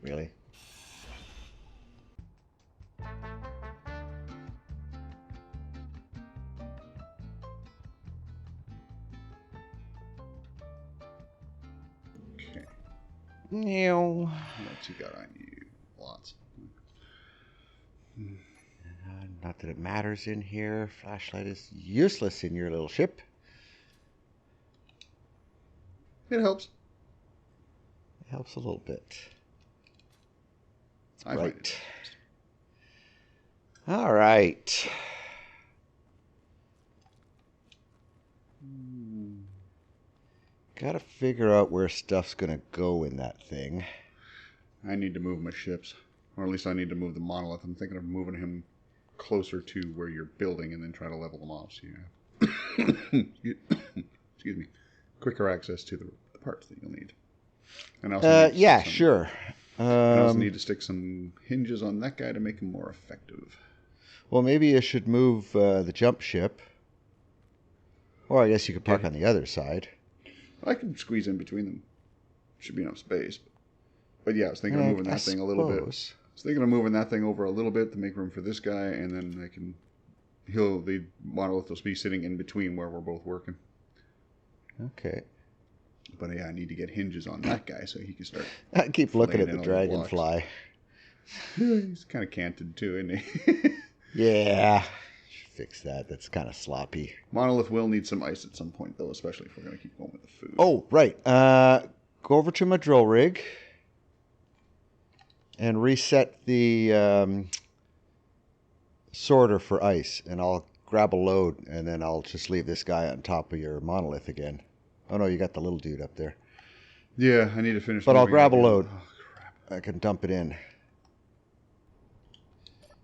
Really? Okay. No. What you got on you? Lots. Not that it matters in here. Flashlight is useless in your little ship. It helps. It helps a little bit. I find it. All right. Gotta figure out where stuff's gonna go in that thing. I need to move my ships. Or at least I need to move the monolith. I'm thinking of moving him closer to where you're building and then try to level them off so you have excuse me, quicker access to the parts that you'll need. And I also need yeah, sure. I also need to stick some hinges on that guy to make him more effective. Well, maybe you should move the jump ship. Or I guess you could park on the other side. I can squeeze in between them. Should be enough space. But yeah, I was thinking of moving that thing a little bit. I was thinking of moving that thing over a little bit to make room for this guy, and then I can... the monolith will be sitting in between where we're both working. Okay. But yeah, I need to get hinges on that guy so he can start... I keep looking at the dragonfly. He's kind of canted too, isn't he? Yeah. Fix that. That's kind of sloppy. Monolith will need some ice at some point, though, especially if we're going to keep going with the food. Oh, right. Go over to my drill rig and reset the sorter for ice, and I'll grab a load, and then I'll just leave this guy on top of your monolith again. Oh, no, you got the little dude up there. Yeah, I need to finish. But I'll grab a load. Oh, crap. I can dump it in.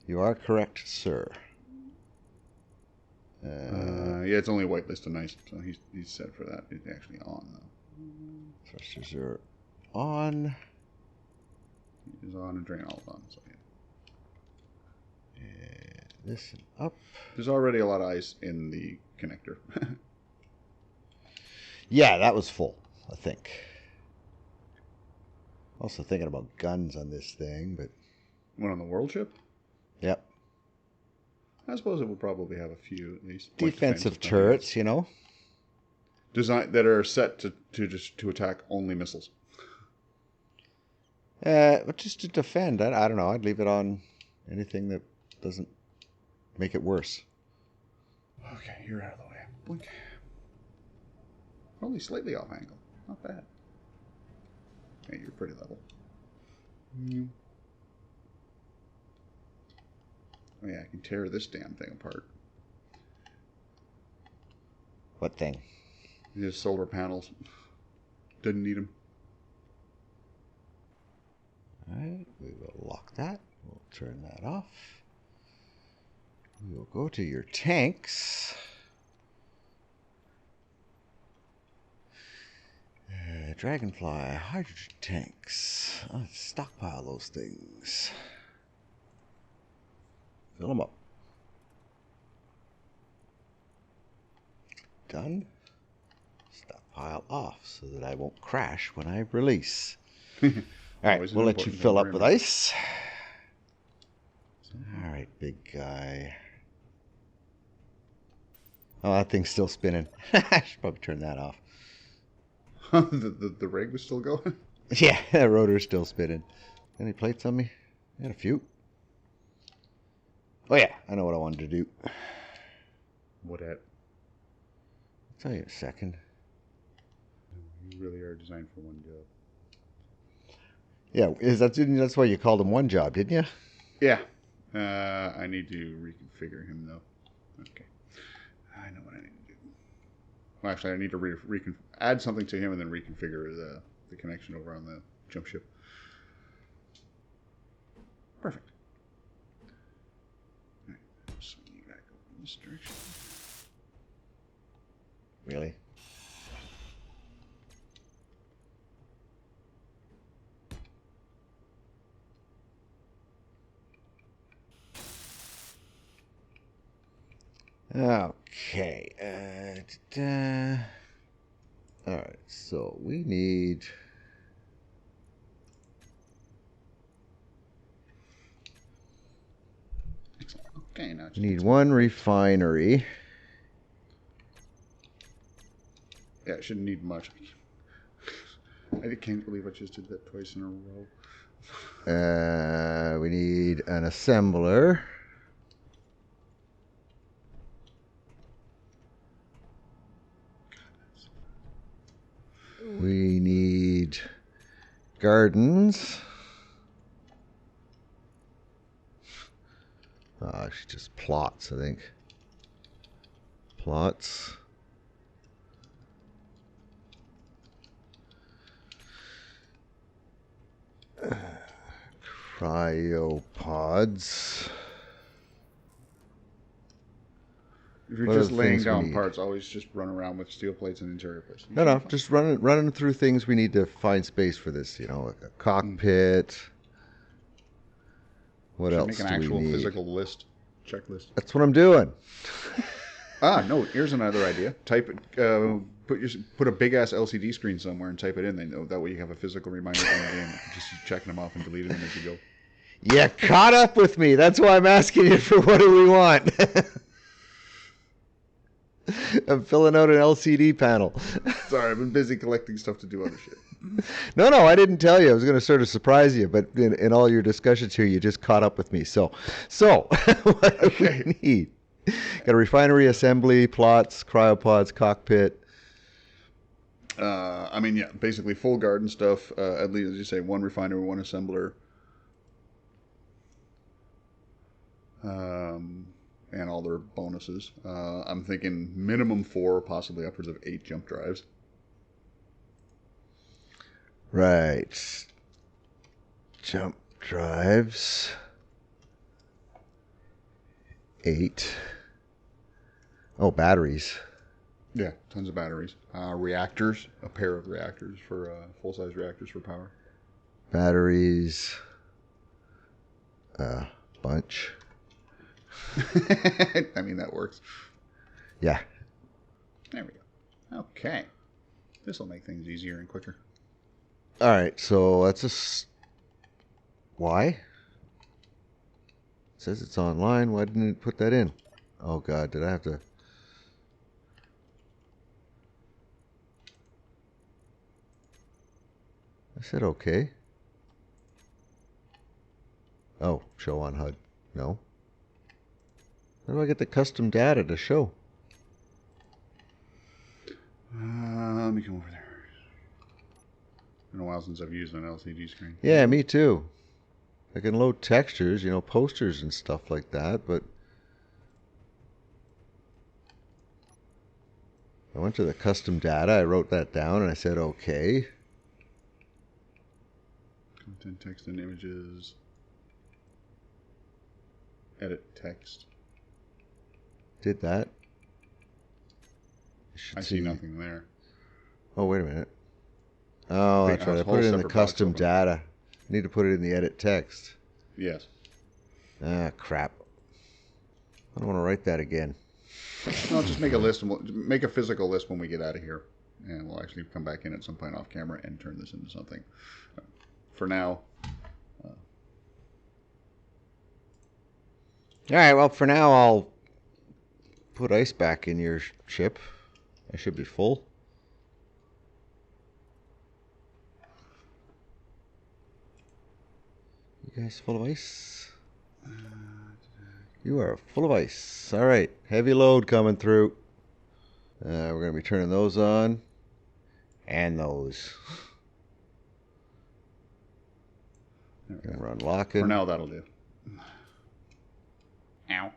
You are correct, sir. Yeah, it's only whitelist and ice, so he's set for that. It's actually on, though. Thrusters are on. He is on and drain all on, so yeah. And this and up. There's already a lot of ice in the connector. Yeah, that was full, I think. Also thinking about guns on this thing, but... One on the world ship? Yep. I suppose it would probably have a few, at least. Defensive turrets, you know? Design that are set to attack only missiles. But just to defend, I don't know. I'd leave it on anything that doesn't make it worse. Okay, you're out of the way. Blink. Only slightly off angle. Not bad. Hey, you're pretty level. Oh yeah, I can tear this damn thing apart. What thing? His solar panels. Didn't need them. Alright, we will lock that. We'll turn that off. We will go to your tanks. Dragonfly, hydrogen tanks. Let's stockpile those things. Fill them up. Done. Stockpile off so that I won't crash when I release. Alright, we'll let you fill up with ice. Alright, big guy. Oh, that thing's still spinning. I should probably turn that off. the rig was still going? Yeah, that rotor's still spinning. Any plates on me? I got a few. Oh yeah, I know what I wanted to do. What at? I'll tell you in a second. You really are designed for one job. Yeah, that's why you called him one job, didn't you? Yeah. I need to reconfigure him, though. Okay. I know what I need to do. Well, actually, I need to add something to him and then reconfigure the connection over on the jump ship. Perfect. All right. Swing you back over in this direction. Really? Okay. All right. So we need Okay, now we need one refinery. Yeah, it shouldn't need much. I can't believe I just did that twice in a row. We need an assembler. We need gardens. Actually, just plots, I think. Plots. Cryopods. If you're just laying down parts, always just run around with steel plates and interior plates. No, just running through things we need to find space for this. You know, a cockpit. What else do we need? Make an actual physical list, checklist. That's what I'm doing. No, here's another idea. Type it. Put a big ass LCD screen somewhere and type it in. That way you have a physical reminder in the game. Just checking them off and deleting them as you go. You caught up with me. That's why I'm asking you for what do we want. I'm filling out an LCD panel. Sorry, I've been busy collecting stuff to do other shit. No, I didn't tell you. I was going to sort of surprise you, but in all your discussions here, you just caught up with me. So what do we need? Got a refinery, assembly, plots, cryopods, cockpit. Basically full garden stuff. At least, as you say, one refinery, one assembler. And all their bonuses. I'm thinking minimum 4, possibly upwards of 8 jump drives. Right. Jump drives. 8. Oh, batteries. Yeah, tons of batteries. Reactors. A pair of reactors for full-size reactors for power. Batteries. Bunch. I mean, that works. Yeah. There we go. Okay. This will make things easier and quicker. All right, so that's why? It says it's online. Why didn't it put that in? Oh, God, did I have to... I said okay. Oh, show on HUD. No. How do I get the custom data to show? Let me come over there. It's been a while since I've used an LCD screen. Yeah, me too. I can load textures, posters and stuff like that, but I went to the custom data, I wrote that down, and I said okay. Content, text, and images. Edit text. Did that. I see nothing there. Oh, wait a minute. Oh, that's right. I put it in the custom data. I need to put it in the edit text. Yes. Ah, crap. I don't want to write that again. No, just make a list. Make a physical list when we get out of here. And we'll actually come back in at some point off camera and turn this into something. For now. All right, well, for now, I'll put ice back in your ship. I should be full. You guys full of ice? You are full of ice. All right, heavy load coming through. We're going to be turning those on. And those. And we're unlocking. For now, that'll do. Ow.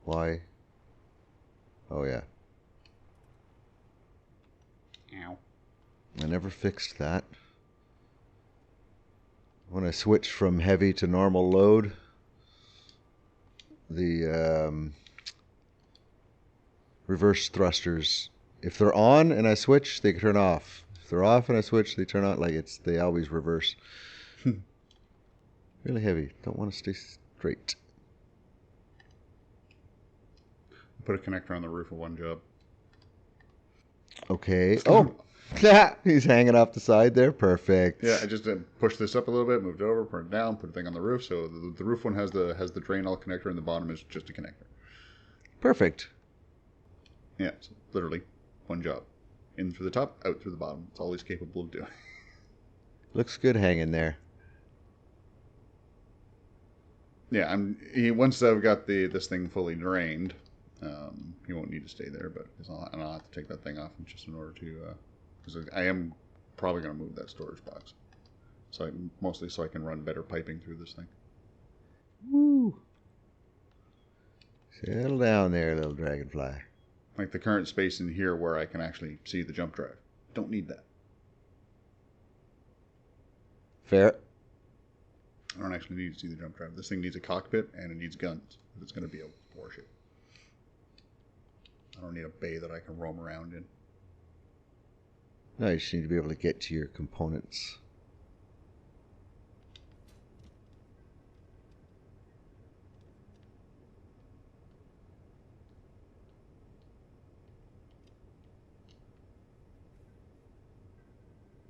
Why? Oh, yeah. Ow. I never fixed that. When I switched from heavy to normal load, the reverse thrusters, if they're on and I switch, they turn off. If they're off and I switch, they turn on. They always reverse. Really heavy. Don't want to stay straight. Put a connector on the roof of one job. Okay. Oh, He's hanging off the side there. Perfect. Yeah, I just pushed this up a little bit, moved it over, put it down, put a thing on the roof. So the roof one has the drain all connector, and the bottom is just a connector. Perfect. Yeah, so literally one job. In through the top, out through the bottom. It's all he's capable of doing. Looks good hanging there. Yeah, once I've got this thing fully drained, he won't need to stay there, but I'll have to take that thing off just in order to, because I am probably going to move that storage box. So mostly so I can run better piping through this thing. Woo. Settle down there, little dragonfly. Like the current space in here where I can actually see the jump drive. Don't need that. Fair. I don't actually need to see the jump drive. This thing needs a cockpit and it needs guns. If it's going to be a warship. I don't need a bay that I can roam around in. No, you just need to be able to get to your components.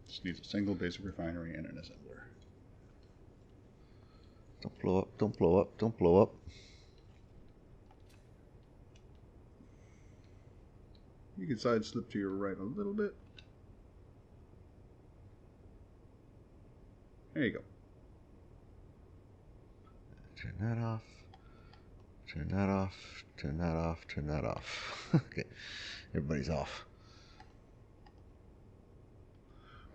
Just needs a single basic refinery and an assembler. Don't blow up, don't blow up, don't blow up. You can side slip to your right a little bit. There you go. Turn that off. Turn that off. Turn that off. Turn that off. Okay. Everybody's off.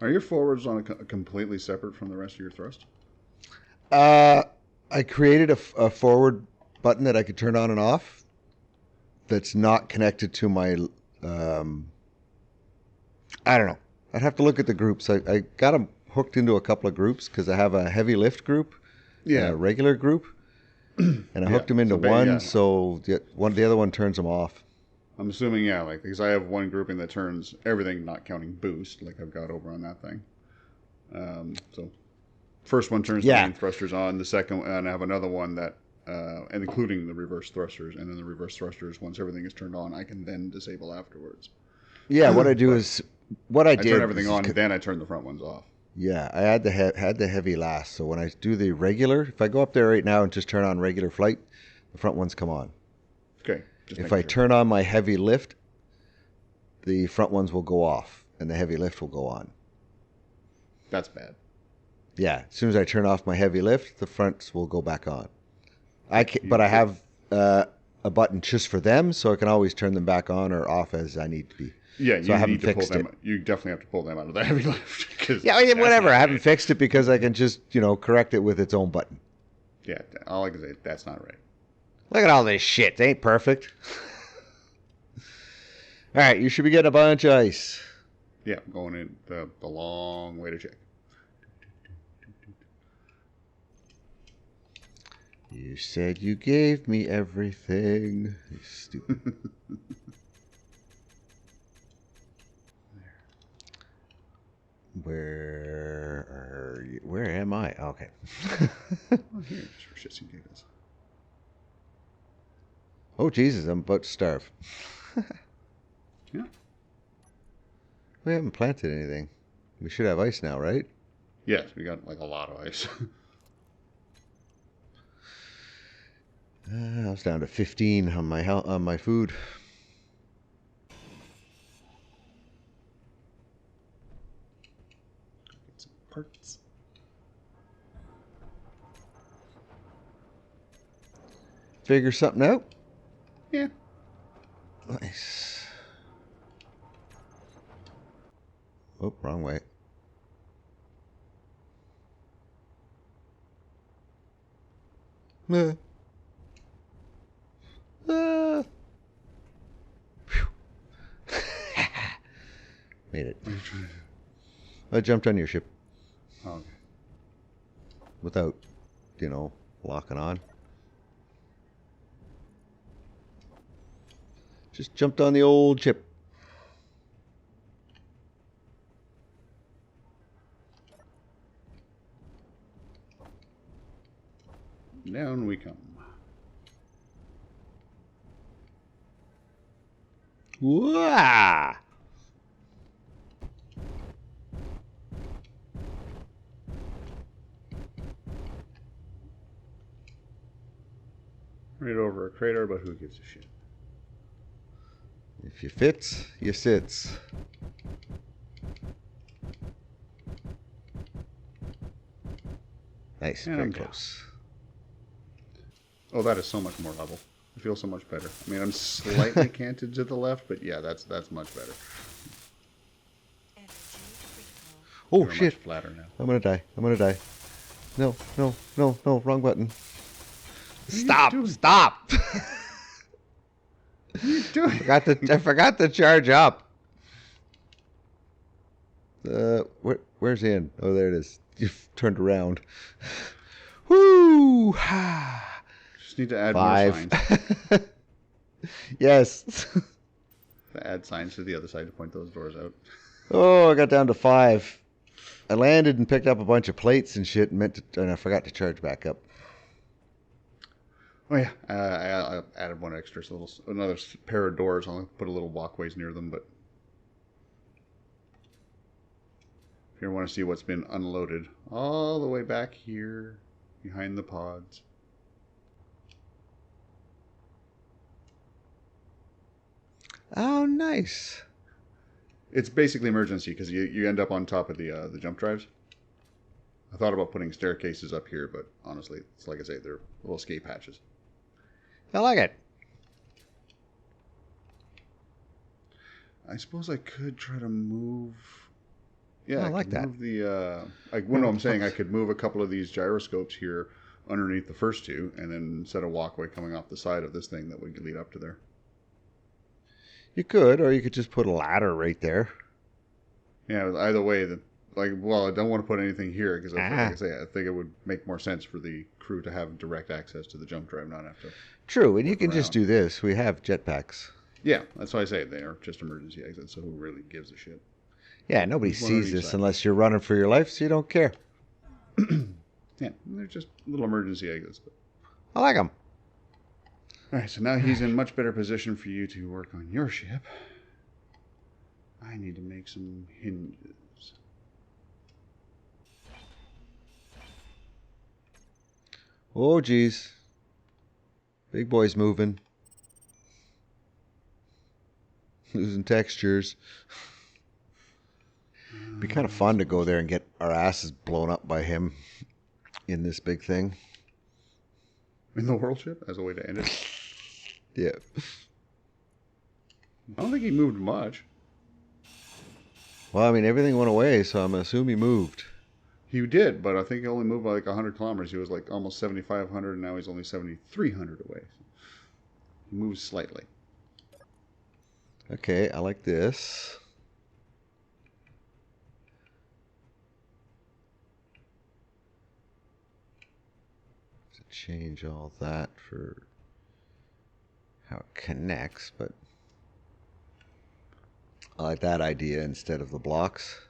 Are your forwards on completely separate from the rest of your thrust? I created a forward button that I could turn on and off that's not connected to my I don't know. I'd have to look at the groups. I got them hooked into a couple of groups because I have a heavy lift group, and a regular group, and I hooked them into one, so the other one turns them off. I'm assuming, because I have one grouping that turns everything, not counting boost, like I've got over on that thing. So first one turns the main thrusters on, the second, and I have another one that, and including the reverse thrusters, and then the reverse thrusters, once everything is turned on, I can then disable afterwards. Yeah, what I do is, I turn everything on, then I turn the front ones off. Yeah, I had the heavy last, so when I do the regular, if I go up there right now and just turn on regular flight, the front ones come on. Okay. If I turn on my heavy lift, the front ones will go off, and the heavy lift will go on. That's bad. Yeah, as soon as I turn off my heavy lift, the fronts will go back on. But I have a button just for them, so I can always turn them back on or off as I need to be. Yeah, so I haven't fixed it. You definitely have to pull them out of the heavy lift. Whatever. I haven't fixed it because I can just, correct it with its own button. Yeah, all I can say, that's not right. Look at all this shit. It ain't perfect. All right, you should be getting a bunch of ice. Yeah, I'm going in the long way to Czech. You said you gave me everything. You stupid. Where are you? Where am I? Okay. Oh, here, just for shits and giggles. Oh, Jesus, I'm about to starve. Yeah. We haven't planted anything. We should have ice now, right? Yes, we got a lot of ice. I was down to 15 on my food. Get some parts. Figure something out? Yeah. Nice. Oh, wrong way. Made it. I jumped on your ship. Oh, okay. Without, locking on. Just jumped on the old ship. Down we come. Wah! Right over a crater, but who gives a shit? If you fits, you sits. Nice, And very I'm down. close. Oh, that is so much more level. I feel so much better. I mean, I'm slightly canted to the left, but yeah, that's much better. Oh, You're shit. much flatter now. I'm gonna die. I'm gonna die. No, no, no, no, wrong button. What are you Stop! doing? Stop! What are you doing? I forgot to charge up. Where's in? Oh, there it is. You've turned around. Woo! Just need to add 5. more signs. Yes. To add signs to the other side to point those doors out. Oh, I got down to 5. I landed and picked up a bunch of plates and shit, and I forgot to charge back up. Oh yeah, I added one extra, so another pair of doors. I'll put a little walkways near them, but if you want to see what's been unloaded, all the way back here, behind the pods. Oh, nice. It's basically emergency because you end up on top of the jump drives. I thought about putting staircases up here, but honestly, it's like I say, they're little escape hatches. I like it. I suppose I could try to move. Yeah, I like could that. move the. Well, no, I'm saying I could move a couple of these gyroscopes here underneath the first two, and then set a walkway coming off the side of this thing that would lead up to there. You could, or you could just put a ladder right there. Yeah, either way, well, I don't want to put anything here because, like I say, I think it would make more sense for the crew to have direct access to the jump drive, not have to. True, and you can just do this. We have jetpacks. Yeah, that's why I say they are just emergency exits. So who really gives a shit? Yeah, nobody sees this unless you're running for your life, so you don't care. Yeah, they're just little emergency exits. But... I like them. All right, so now he's in much better position for you to work on your ship. I need to make some hinges. Oh, geez. Big boy's moving. Losing textures. It'd be kind of fun to go there and get our asses blown up by him in this big thing. In the world ship as a way to end it? Yeah. I don't think he moved much. Well, I mean, everything went away, so I'm assuming he moved. He did, but I think he only moved by like 100 kilometers. He was like almost 7,500, and now he's only 7,300 away. He moves slightly. Okay, I like this. To change all that for how it connects, but I like that idea instead of the blocks.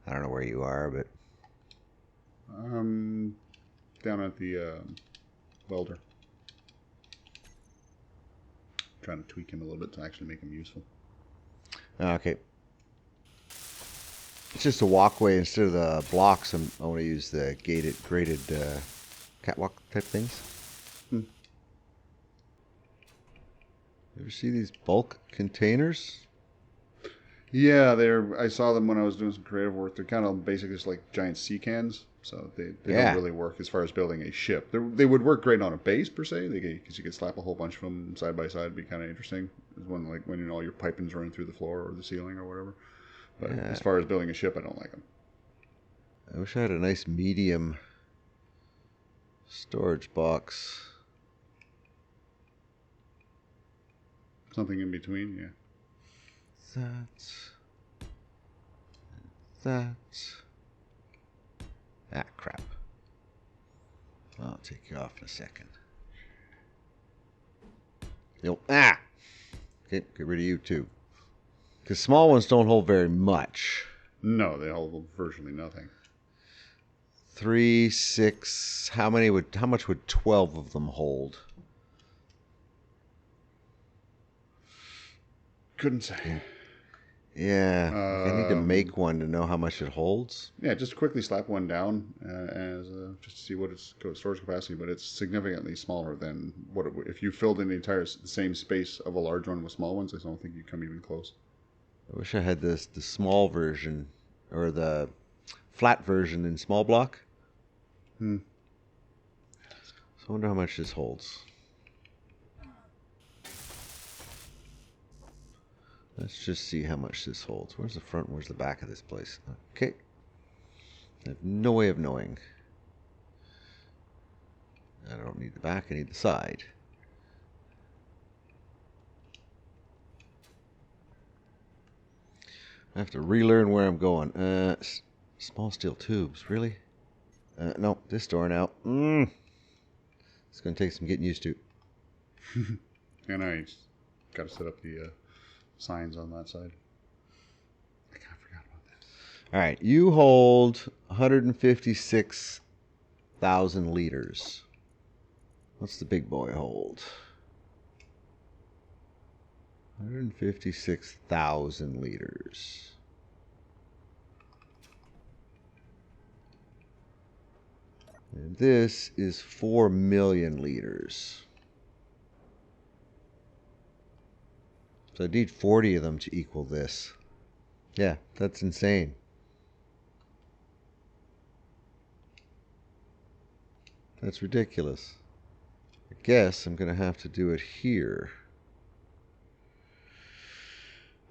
I don't know where you are, but Down at the welder. Trying to tweak him a little bit to actually make him useful. okay. It's just a walkway instead of the blocks. I want to use the graded catwalk type things. You ever see these bulk containers? Yeah, I saw them when I was doing some creative work. They're kind of basically just like giant sea cans, so they don't really work as far as building a ship. They would work great on a base per se, because you could slap a whole bunch of them side by side. It'd be kind of interesting. When all your piping's running through the floor or the ceiling or whatever. But as far as building a ship, I don't like them. I wish I had a nice medium storage box. Something in between, yeah. That's... Ah, crap. I'll take you off in a second. You'll... Ah! Okay, get rid of you too. Because small ones don't hold very much. No, they hold virtually nothing. 3, 6... How much would 12 of them hold? Couldn't say. Yeah, like I need to make one to know how much it holds. Yeah, just quickly slap one down as just to see what its storage capacity, but it's significantly smaller than what if you filled in the same space of a large one with small ones. I don't think you'd come even close. I wish I had the small version or the flat version in small block. Hmm. So I wonder how much this holds. Let's just see how much this holds. Where's the front? Where's the back of this place? Okay. I have no way of knowing. I don't need the back, I need the side. I have to relearn where I'm going. Small steel tubes, really? No, this door now. It's going to take some getting used to. And I got to set up the signs on that side. I kind of forgot about that. All right, you hold 156,000 liters. What's the big boy hold? 156,000 liters. And this is 4 million liters. So I need 40 of them to equal this. Yeah, that's insane. That's ridiculous. I guess I'm going to have to do it here.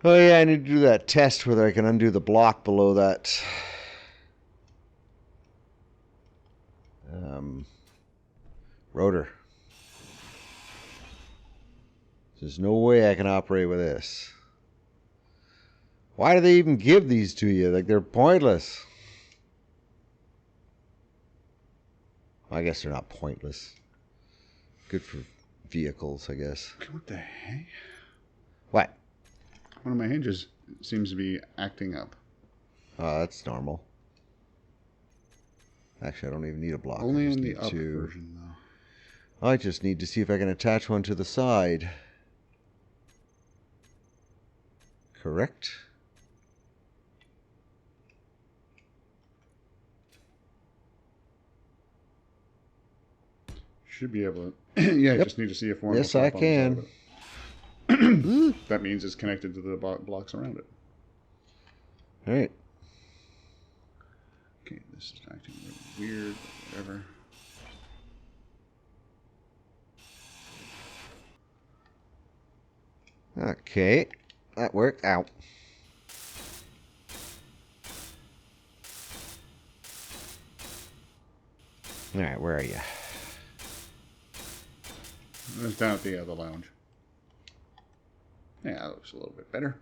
Oh yeah, I need to do that test whether I can undo the block below that rotor. There's no way I can operate with this. Why do they even give these to you? Like, they're pointless. I guess they're not pointless. Good for vehicles, I guess. What the heck? What? One of my hinges seems to be acting up. Oh, that's normal. Actually, I don't even need a block. Only in the up version, though. I just need to see if I can attach one to the side. Correct? Should be able to. Yeah, Yep. I just need to see if one. Yes, I can. That means it's connected to the blocks around it. All right. Okay, this is acting really weird. Whatever. Okay, that worked out. All right, where are you? It's down at the lounge. Yeah, that looks a little bit better.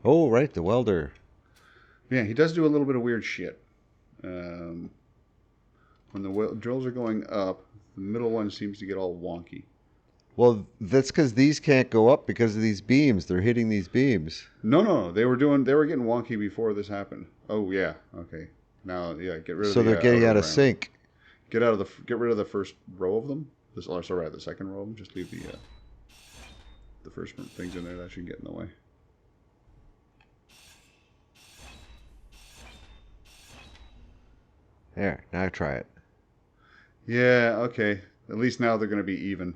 Oh, right, the welder. Yeah, he does do a little bit of weird shit. When the drills are going up, the middle one seems to get all wonky. Well, that's because these can't go up because of these beams. They're hitting these beams. No. They were getting wonky before this happened. Oh yeah, okay. Now, yeah, get rid of. So they're getting out of sync. Get rid of the first row of them. The second row of them. Just leave the first things in there that should get in the way. There, now try it. Yeah, okay. At least now they're going to be even.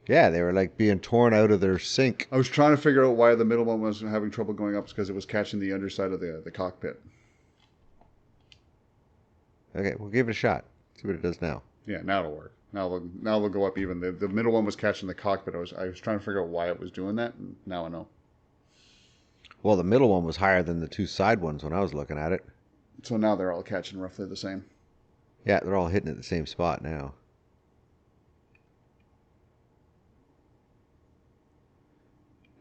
Yeah, they were like being torn out of their sync. I was trying to figure out why the middle one was having trouble going up. It's because it was catching the underside of the cockpit. Okay, we'll give it a shot. See what it does now. Yeah, now it'll work. Now they'll go up even. The middle one was catching the cockpit. I was trying to figure out why it was doing that, and now I know. Well, the middle one was higher than the two side ones when I was looking at it. So now they're all catching roughly the same. Yeah, they're all hitting at the same spot now.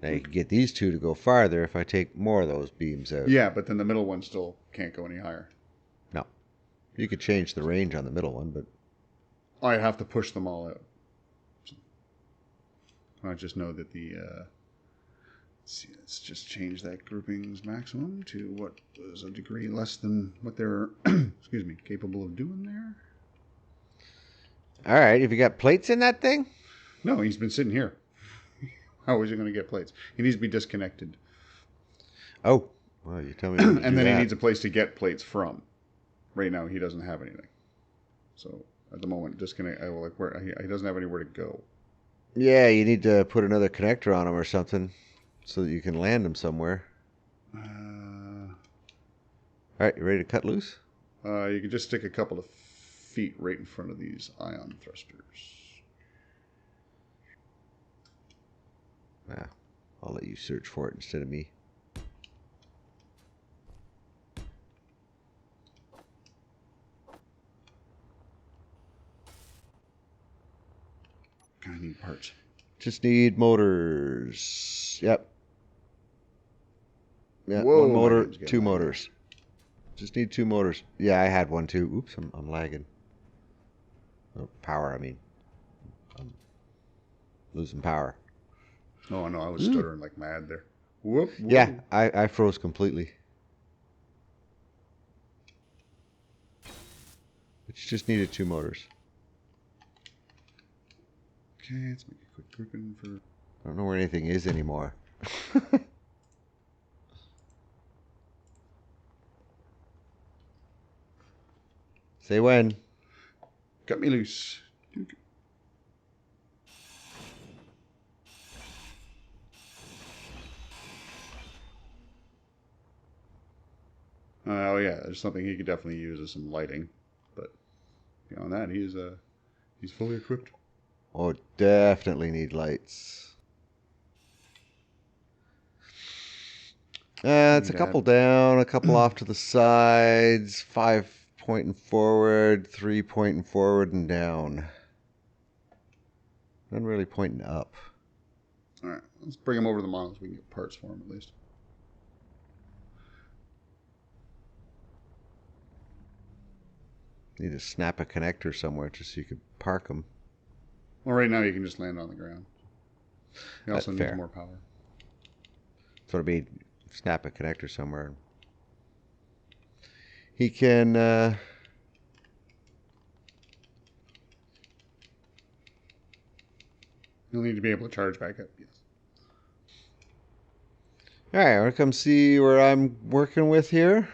Now you can get these two to go farther if I take more of those beams out. Yeah, but then the middle one still can't go any higher. No. You could change the range on the middle one, but... I'd have to push them all out. I just know that let's just change that groupings maximum to what was a degree less than what they're, capable of doing there. All right. Have you got plates in that thing? No, he's been sitting here. How is he going to get plates? He needs to be disconnected. Oh, well, you tell me when to And do then that. he needs a place to get plates from. Right now, he doesn't have anything. So at the moment, disconnect. Where he doesn't have anywhere to go. Yeah, you need to put another connector on him or something so that you can land him somewhere. All right, you ready to cut loose? You can just stick a couple of feet right in front of these ion thrusters. Yeah, I'll let you search for it instead of me. I need parts. Just need motors. Yep. Yeah, Whoa, one my motor, game's getting two laggy. motors. Just need two motors. Yeah, I had one too. Oops, I'm lagging. Oh, power, I mean. I'm losing power. Oh, no, I was stuttering like mad there. Whoop, whoa. Yeah, I froze completely. But you just needed two motors. Okay, let's make a quick grouping for... I don't know where anything is anymore. Say when. Cut me loose. Oh, yeah, there's something he could definitely use as some lighting. But beyond that, he's fully equipped. Oh, definitely need lights. It's a couple down, a couple off to the sides, 5 pointing forward, 3 pointing forward and down. None really pointing up. All right, let's bring him over to the model so we can get parts for him at least. Need to snap a connector somewhere just so you could park them. Well, right now you can just land on the ground. He also That's needs fair. more power. That's what I mean. Snap a connector somewhere. He can... He'll need to be able to charge back up, yes. Alright, want to come see where I'm working with here?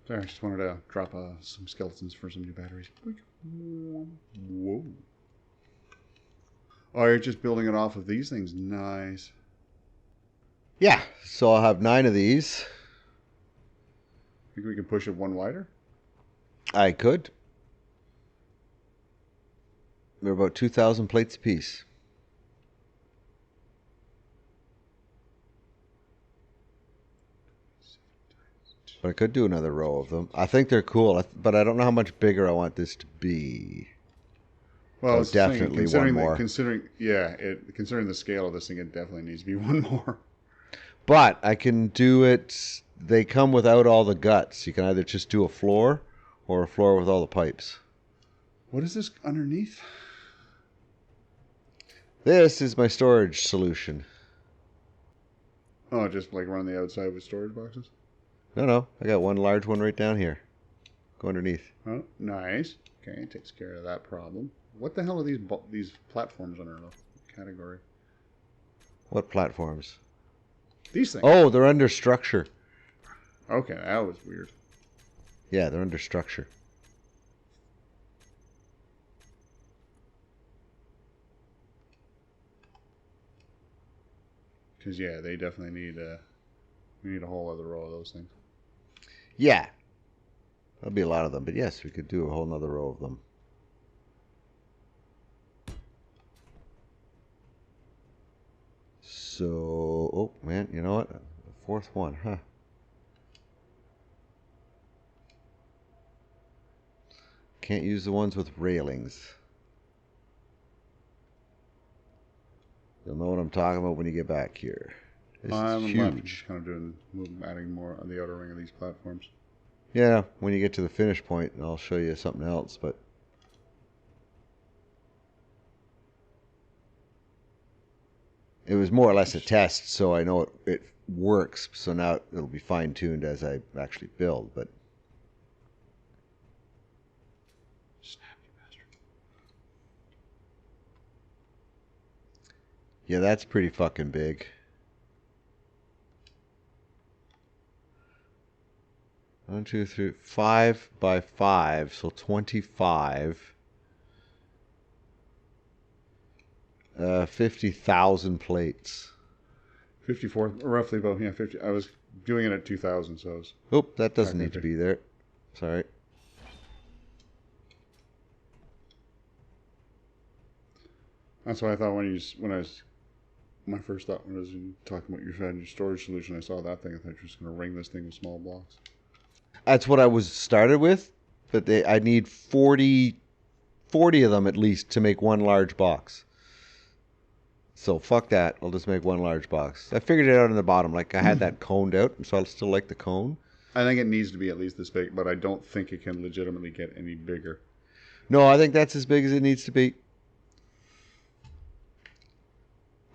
Sorry, I just wanted to drop some skeletons for some new batteries. Whoa. Oh, you're just building it off of these things. Nice. Yeah, so I'll have 9 of these. Think we can push it one wider? I could. They're about 2,000 plates apiece. But I could do another row of them. I think they're cool, but I don't know how much bigger I want this to be. Well, So definitely one more. Considering the scale of this thing, it definitely needs to be one more. But I can do it. They come without all the guts. You can either just do a floor or a floor with all the pipes. What is this underneath? This is my storage solution. Oh, just like around the outside with storage boxes? No. I got one large one right down here. Go underneath. Oh, nice. Okay, it takes care of that problem. What the hell are these platforms under the category? What platforms? These things. Oh, they're under structure. Okay, that was weird. Yeah, they're under structure. Because, yeah, they definitely need we need a whole other row of those things. Yeah. There'll be a lot of them, but yes, we could do a whole nother row of them. So, oh man, you know what? The fourth one, huh? Can't use the ones with railings. You'll know what I'm talking about when you get back here. This is huge. Just kind of adding more on the outer ring of these platforms. Yeah, when you get to the finish point, I'll show you something else, but it was more or less a test, so I know it works. So now it'll be fine-tuned as I actually build. But yeah, that's pretty fucking big. One, two, three, 5 by 5, so 25. 50,000 plates. 54, roughly about 50. I was doing it at 2,000, so I was. Oh, that doesn't need to be there. Sorry. That's why I thought my first thought when I was talking about your storage solution, I saw that thing. I thought you were just going to ring this thing with small blocks. That's what I was started with, but I need 40 of them at least to make one large box. So fuck that. I'll just make one large box. I figured it out in the bottom. Like I had that coned out, so I'll still like the cone. I think it needs to be at least this big, but I don't think it can legitimately get any bigger. No, I think that's as big as it needs to be.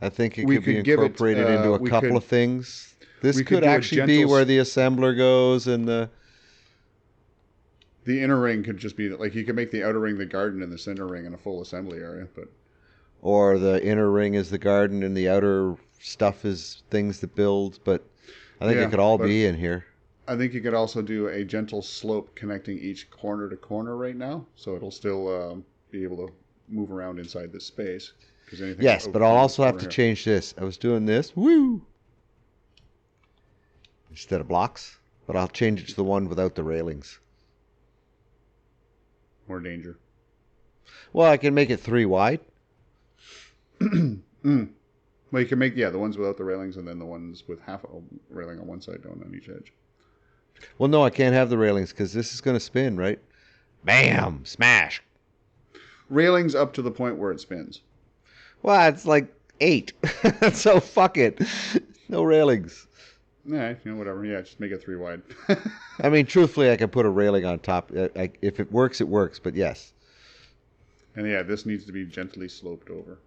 I think it could be incorporated into a couple of things. This could actually be where the assembler goes and the inner ring could just be like you could make the outer ring the garden and the center ring and a full assembly area, but. Or the inner ring is the garden and the outer stuff is things that build, but I think it could all be in here. I think you could also do a gentle slope connecting each corner to corner right now, so it'll still be able to move around inside this space. Yes, but I'll also have to change this. I was doing this, woo, instead of blocks, but I'll change it to the one without the railings. More danger. Well, I can make it 3 wide. Well, you can make the ones without the railings and then the ones with half a railing on one side down on each edge. Well, no, I can't have the railings because this is going to spin, right? Bam! Smash! Railings up to the point where it spins. Well, it's like 8. So fuck it. No railings. Yeah, whatever. Yeah, just make it 3 wide. I mean, truthfully, I can put a railing on top. If it works, it works, but yes. And this needs to be gently sloped over.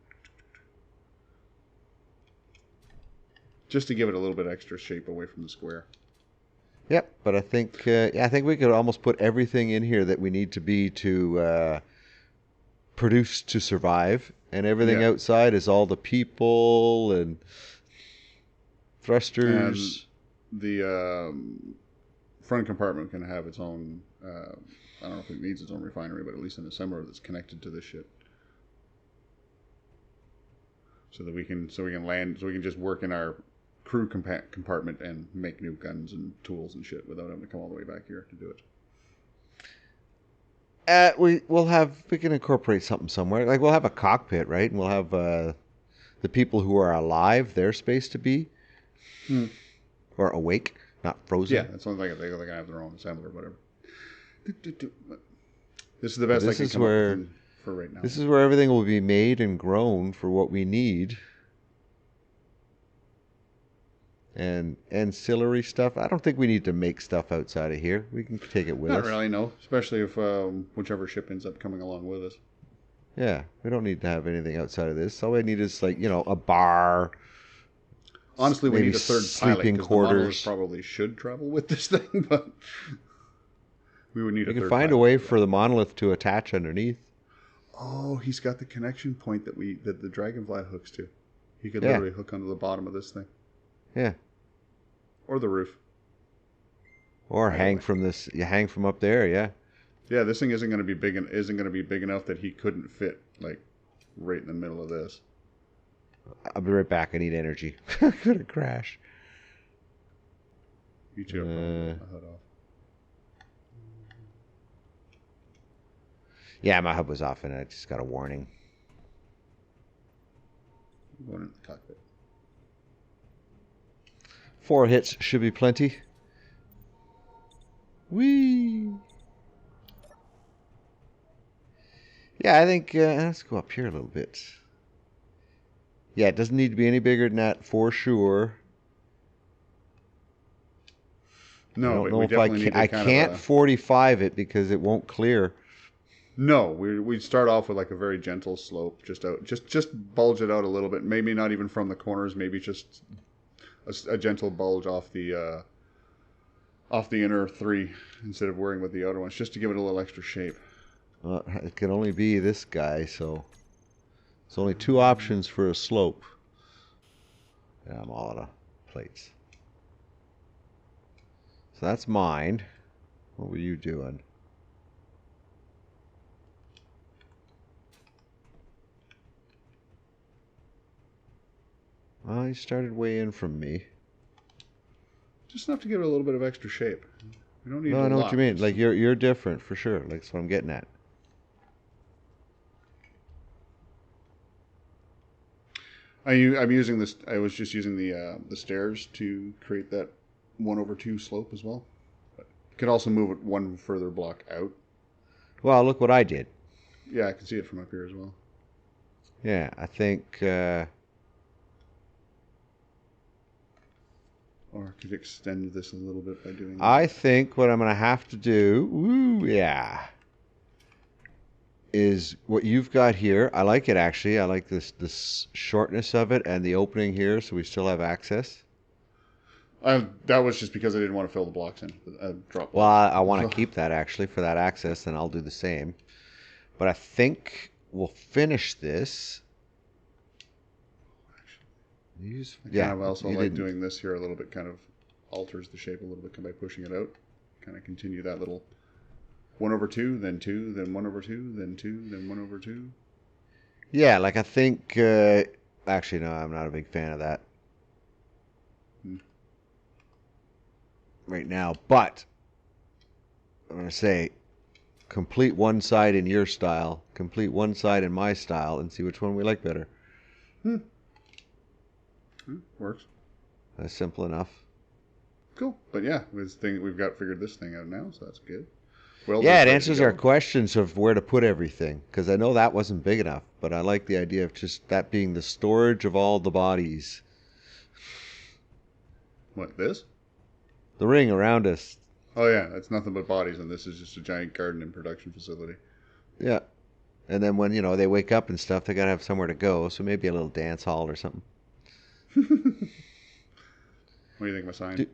Just to give it a little bit extra shape away from the square. Yep, but I think we could almost put everything in here that we need to be to produce to survive, and everything outside is all the people and thrusters. And the front compartment can have its own. I don't know if it needs its own refinery, but at least an assembler that's connected to this shit. So that we can land, so we can just work in our crew compartment and make new guns and tools and shit without having to come all the way back here to do it. We can incorporate something somewhere. Like we'll have a cockpit, right? And we'll have the people who are alive, their space to be, or awake, not frozen. Yeah, that's one thing. They're gonna have their own assembler, or whatever. This is the best I can come up with for right now. This is where everything will be made and grown for what we need. And ancillary stuff. I don't think we need to make stuff outside of here. We can take it with us. Not really, no. Especially if whichever ship ends up coming along with us. Yeah, we don't need to have anything outside of this. All we need is a bar. Honestly, we need a third sleeping pilot, quarters. The monolith probably should travel with this thing, but we would need a third pilot. We can find a way for the monolith to attach underneath. Oh, he's got the connection point that the Dragonfly hooks to. He could literally hook onto the bottom of this thing. Yeah. Or the roof. Or hang from this. You hang from up there, yeah. Yeah, this thing isn't going to be big enough that he couldn't fit right in the middle of this. I'll be right back. I need energy. I'm gonna crash. You too. My HUD off. Yeah, my HUD was off, and I just got a warning. Going in the cockpit. 4 hits should be plenty. Whee! Yeah, I think let's go up here a little bit. Yeah, it doesn't need to be any bigger than that for sure. No, but we definitely need to I can't 45 it because it won't clear. No, we'd start off with a very gentle slope, just bulge it out a little bit. Maybe not even from the corners. Maybe just a gentle bulge off the inner three instead of worrying about the outer ones, just to give it a little extra shape. Well, it can only be this guy, so there's only 2 options for a slope. Yeah, I'm all out of plates. So that's mine. What were you doing? Well, you started way in from me. Just enough to give it a little bit of extra shape. We don't need No, I a know lot. what you mean. Like you're different for sure. Like that's what I'm getting at. I'm using this. I was just using the stairs to create that 1/2 slope as well. But you could also move it one further block out. Well, look what I did. Yeah, I can see it from up here as well. Yeah, I think. Or I could extend this a little bit by doing. I think what I'm gonna have to do. Is what you've got here. I like it actually. I like this shortness of it and the opening here, so we still have access. That was just because I didn't want to fill the blocks in. Drop. Well, I want to keep that actually for that access, and I'll do the same. But I think we'll finish this. I also like doing this here a little bit. Kind of alters the shape a little bit by pushing it out. Kind of continue that little 1/2, then 2, then 1/2, then 2, then 1/2. Yeah, like I think. Actually, no, I'm not a big fan of that right now. But I'm gonna say, complete one side in your style, complete one side in my style, and see which one we like better. Works. That's simple enough. Cool. But yeah, we've got figured this thing out now, so that's good. Well, yeah, it answers our questions of where to put everything, because I know that wasn't big enough, but I like the idea of just that being the storage of all the bodies. What, this? The ring around us. Oh yeah, that's nothing but bodies, and this is just a giant garden and production facility. Yeah. And then when, they wake up and stuff, they got to have somewhere to go, so maybe a little dance hall or something. What do you think of my sign?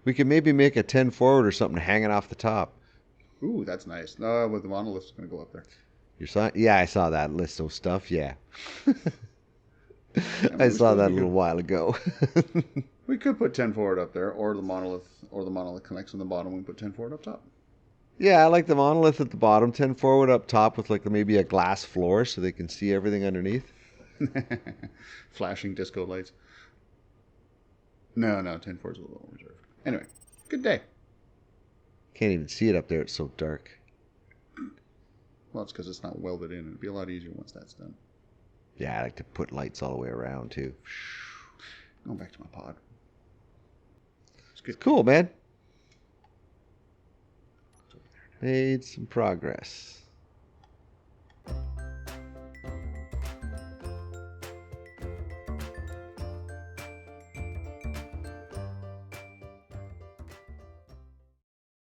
We could maybe make a 10 forward or something hanging off the top. Ooh, that's nice. No, with the monolith's going to go up there. Your sign? Yeah, I saw that list of stuff, yeah. I saw that a little while ago. We could put 10 forward up there, or the monolith connects on the bottom and put 10 forward up top. Yeah, I like the monolith at the bottom, 10 forward up top with maybe a glass floor so they can see everything underneath. Flashing disco lights. No, 10 forward's a little reserved. Anyway, good day. Can't even see it up there, it's so dark. Well, it's because it's not welded in. It'd be a lot easier once that's done. Yeah, I like to put lights all the way around, too. Going back to my pod. It's good. Cool, man. Made some progress.